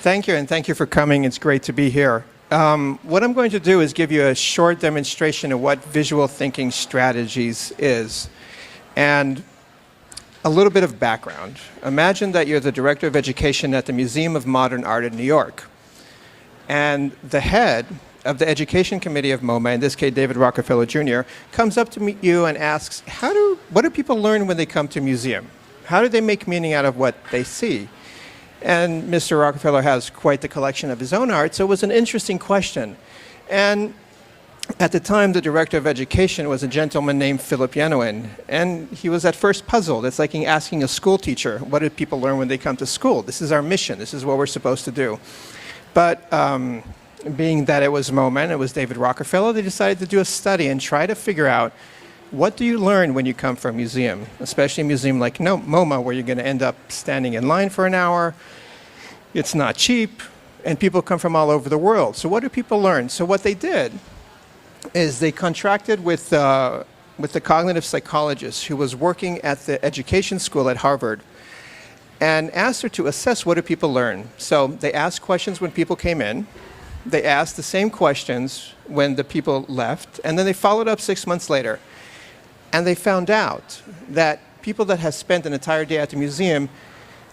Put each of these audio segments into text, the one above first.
Thank you, and thank you for coming. It's great to be here. What I'm going to do is give you a short demonstration of what visual thinking strategies is, and a little bit of background. Imagine that you're the director of education at the Museum of Modern Art in New York, and the head of the education committee of MoMA, in this case David Rockefeller Jr., comes up to meet you and asks, what do people learn when they come to a museum? How do they make meaning out of what they see? And Mr. Rockefeller has quite the collection of his own art, so it was an interesting question. And at the time, the director of education was a gentleman named Philip Yenuin, and he was at first puzzled. It's like asking a school teacher, what do people learn when they come to school? This is our mission. This is what we're supposed to do. But being that it was MoMA and it was David Rockefeller, they decided to do a study and try to figure out, what do you learn when you come from a museum, especially a museum like MoMA, where you're going to end up standing in line for an hour. It's not cheap, and people come from all over the world. So what do people learn? So what they did is they contracted with the cognitive psychologist who was working at the education school at Harvard and asked her to assess what do people learn. So they asked questions when people came in. They asked the same questions when the people left, and then they followed up 6 months later. And they found out that people that had spent an entire day at the museum,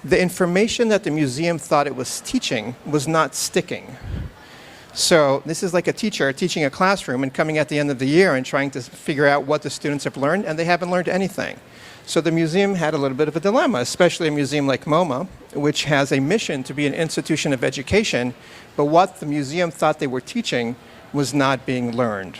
the information that the museum thought it was teaching was not sticking. So this is like a teacher teaching a classroom and coming at the end of the year and trying to figure out what the students have learned, and they haven't learned anything. So the museum had a little bit of a dilemma, especially a museum like MoMA, which has a mission to be an institution of education, but what the museum thought they were teaching was not being learned.